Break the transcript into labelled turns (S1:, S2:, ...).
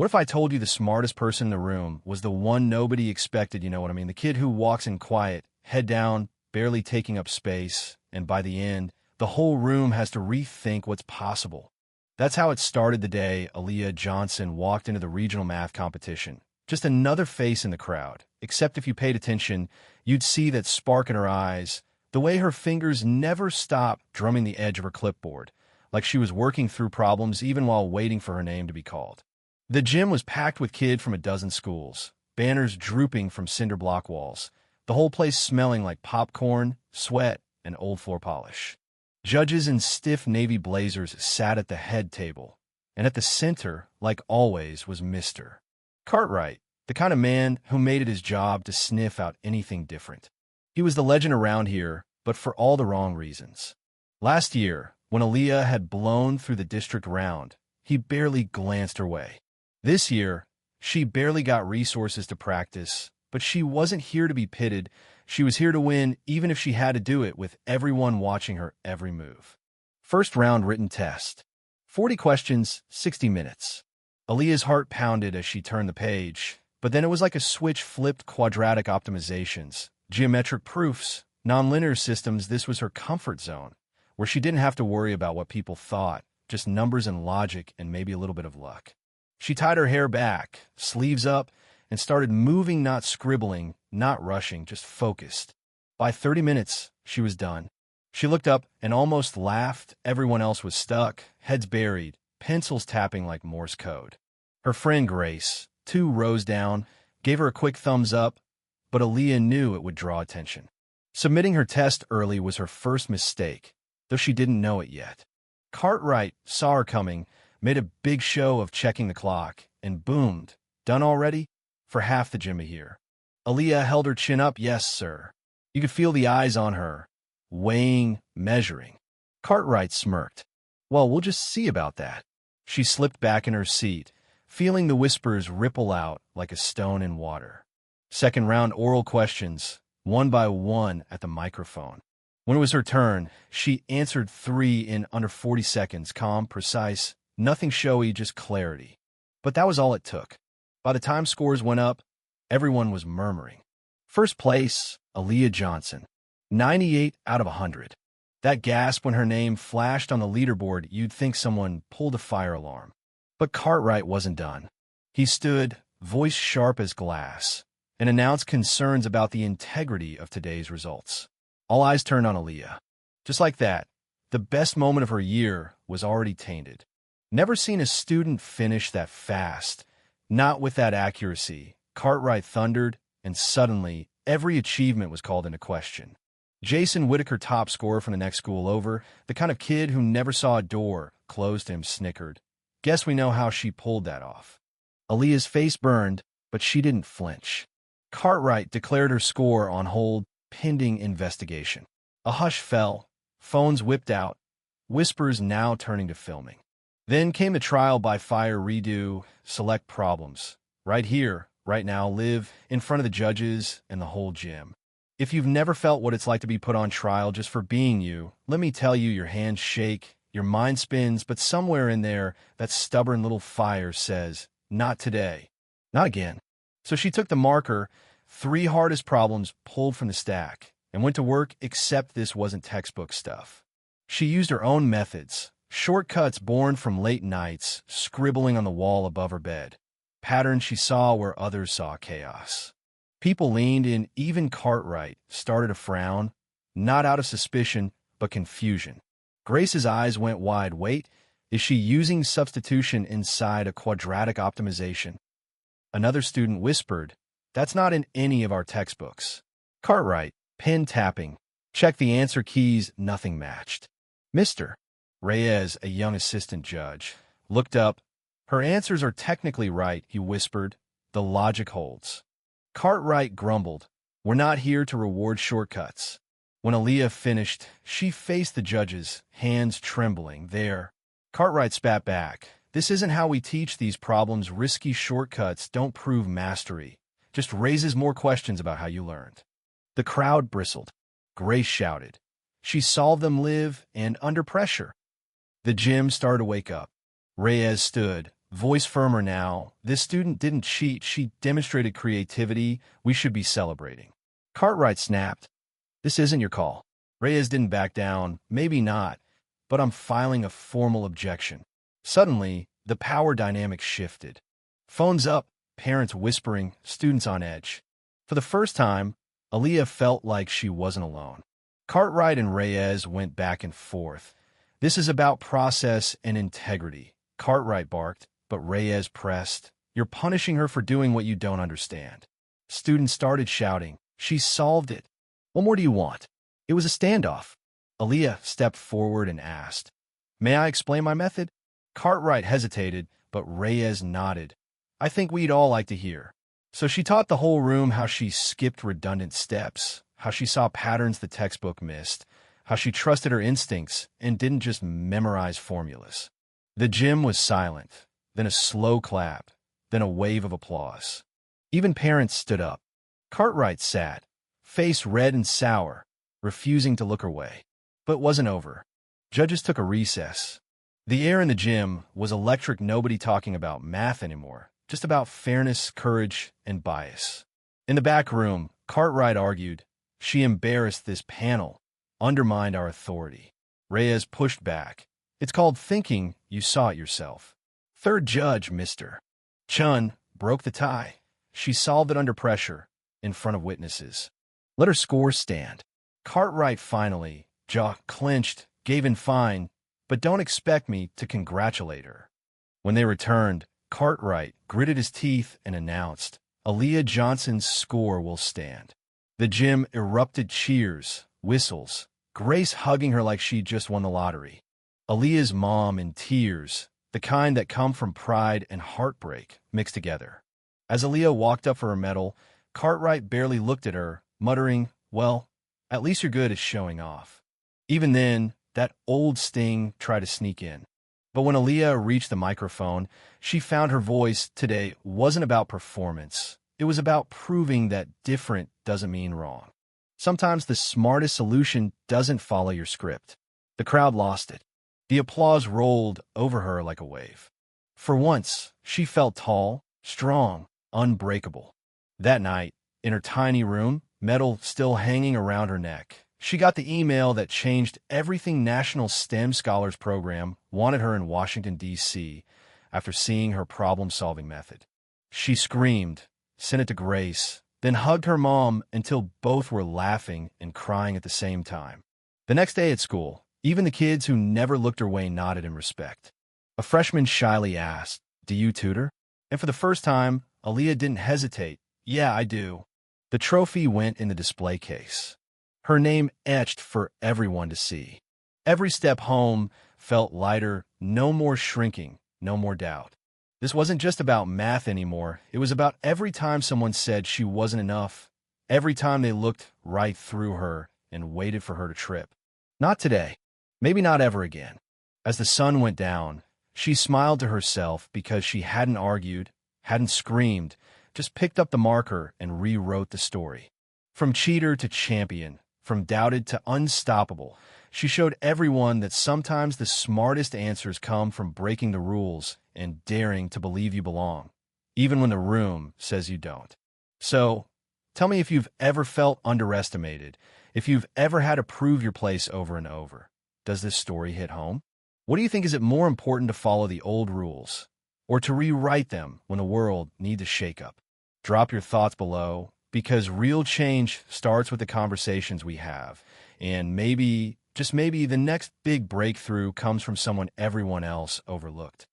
S1: What if I told you the smartest person in the room was the one nobody expected, you know what I mean? The kid who walks in quiet, head down, barely taking up space, and by the end, the whole room has to rethink what's possible. That's how it started the day Aaliyah Johnson walked into the regional math competition. Just another face in the crowd, except if you paid attention, you'd see that spark in her eyes, the way her fingers never stopped drumming the edge of her clipboard, like she was working through problems even while waiting for her name to be called. The gym was packed with kids from a dozen schools, banners drooping from cinder block walls, the whole place smelling like popcorn, sweat, and old floor polish. Judges in stiff navy blazers sat at the head table, and at the center, like always, was Mr. Cartwright, the kind of man who made it his job to sniff out anything different. He was the legend around here, but for all the wrong reasons. Last year, when Aaliyah had blown through the district round, he barely glanced her way. This year, she barely got resources to practice, but she wasn't here to be pitted. She was here to win, even if she had to do it with everyone watching her every move. First round written test. 40 questions, 60 minutes. Aaliyah's heart pounded as she turned the page, but then it was like a switch flipped. Quadratic optimizations, geometric proofs, nonlinear systems. This was her comfort zone, where she didn't have to worry about what people thought, just numbers and logic and maybe a little bit of luck. She tied her hair back, sleeves up, and started moving, not scribbling, not rushing, just focused. By 30 minutes, she was done. She looked up and almost laughed. Everyone else was stuck, heads buried, pencils tapping like Morse code. Her friend Grace, 2 rows down, gave her a quick thumbs up, but Aaliyah knew it would draw attention. Submitting her test early was her first mistake, though she didn't know it yet. Cartwright saw her coming, made a big show of checking the clock, and boomed. Done already? For half the gym here. Aaliyah held her chin up. Yes, sir. You could feel the eyes on her, weighing, measuring. Cartwright smirked. Well, we'll just see about that. She slipped back in her seat, feeling the whispers ripple out like a stone in water. Second round oral questions, one by one at the microphone. When it was her turn, she answered 3 in under 40 seconds, calm, precise, nothing showy, just clarity. But that was all it took. By the time scores went up, everyone was murmuring. First place, Aaliyah Johnson, 98 out of 100. That gasp when her name flashed on the leaderboard, you'd think someone pulled a fire alarm. But Cartwright wasn't done. He stood, voice sharp as glass, and announced concerns about the integrity of today's results. All eyes turned on Aaliyah. Just like that, the best moment of her year was already tainted. Never seen a student finish that fast, not with that accuracy. Cartwright thundered, and suddenly, every achievement was called into question. Jason Whitaker, top scorer from the next school over, the kind of kid who never saw a door closed to him, snickered. Guess we know how she pulled that off. Aaliyah's face burned, but she didn't flinch. Cartwright declared her score on hold, pending investigation. A hush fell, phones whipped out, whispers now turning to filming. Then came the trial by fire redo, select problems. Right here, right now, live in front of the judges and the whole gym. If you've never felt what it's like to be put on trial just for being you, let me tell you, your hands shake, your mind spins, but somewhere in there, that stubborn little fire says, not today, not again. So she took the marker, 3 hardest problems pulled from the stack, and went to work, except this wasn't textbook stuff. She used her own methods, shortcuts born from late nights, scribbling on the wall above her bed, patterns she saw where others saw chaos. People leaned in, even Cartwright started to frown, not out of suspicion, but confusion. Grace's eyes went wide. Wait, is she using substitution inside a quadratic optimization? Another student whispered, that's not in any of our textbooks. Cartwright, pen tapping, checked the answer keys, nothing matched. Mr. Reyes, a young assistant judge, looked up. Her answers are technically right, he whispered. The logic holds. Cartwright grumbled. We're not here to reward shortcuts. When Aaliyah finished, she faced the judges, hands trembling. There. Cartwright spat back. This isn't how we teach these problems. Risky shortcuts don't prove mastery. Just raises more questions about how you learned. The crowd bristled. Grace shouted. She solved them live and under pressure. The gym started to wake up. Reyes stood, Voice firmer now. This student didn't cheat. She demonstrated creativity. We should be celebrating. Cartwright snapped. This isn't your call. Reyes didn't back down. Maybe not, but I'm filing a formal objection. Suddenly, the power dynamic shifted. Phones up, parents whispering, students on edge. For the first time, Aaliyah felt like she wasn't alone. Cartwright and Reyes went back and forth. This is about process and integrity. Cartwright barked, but Reyes pressed. You're punishing her for doing what you don't understand. Students started shouting. She solved it. What more do you want? It was a standoff. Aaliyah stepped forward and asked, May I explain my method? Cartwright hesitated, but Reyes nodded. I think we'd all like to hear. So she taught the whole room how she skipped redundant steps, how she saw patterns the textbook missed, how she trusted her instincts and didn't just memorize formulas. The gym was silent, then a slow clap, then a wave of applause. Even parents stood up. Cartwright sat, face red and sour, refusing to look her way. But it wasn't over. Judges took a recess. The air in the gym was electric, nobody talking about math anymore, just about fairness, courage, and bias. In the back room, Cartwright argued, she embarrassed this panel, undermined our authority. Reyes pushed back. It's called thinking you saw it yourself. Third judge, Mr. Chun, broke the tie. She solved it under pressure, in front of witnesses. Let her score stand. Cartwright finally, jaw clenched, gave in fine, but don't expect me to congratulate her. When they returned, Cartwright gritted his teeth and announced, Aaliyah Johnson's score will stand. The gym erupted cheers, whistles, Grace hugging her like she'd just won the lottery. Aaliyah's mom in tears, the kind that come from pride and heartbreak mixed together. As Aaliyah walked up for her medal, Cartwright barely looked at her, muttering, well, at least you're good at showing off. Even then, that old sting tried to sneak in. But when Aaliyah reached the microphone, she found her voice today wasn't about performance. It was about proving that different doesn't mean wrong. Sometimes the smartest solution doesn't follow your script. The crowd lost it. The applause rolled over her like a wave. For once, she felt tall, strong, unbreakable. That night, in her tiny room, medal still hanging around her neck, she got the email that changed everything. National STEM Scholars Program wanted her in Washington, D.C. after seeing her problem-solving method. She screamed, sent it to Grace, then hugged her mom until both were laughing and crying at the same time. The next day at school, even the kids who never looked her way nodded in respect. A freshman shyly asked, do you tutor? And for the first time, Aaliyah didn't hesitate. Yeah, I do. The trophy went in the display case. Her name etched for everyone to see. Every step home felt lighter, no more shrinking, no more doubt. This wasn't just about math anymore. It was about every time someone said she wasn't enough, every time they looked right through her and waited for her to trip. Not today. Maybe not ever again. As the sun went down, she smiled to herself because she hadn't argued, hadn't screamed, just picked up the marker and rewrote the story. From cheater to champion, from doubted to unstoppable, she showed everyone that sometimes the smartest answers come from breaking the rules and daring to believe you belong, even when the room says you don't. So, tell me if you've ever felt underestimated, if you've ever had to prove your place over and over. Does this story hit home? What do you think? Is it more important to follow the old rules or to rewrite them when the world needs a shakeup? Drop your thoughts below, because real change starts with the conversations we have. And maybe, just maybe, the next big breakthrough comes from someone everyone else overlooked.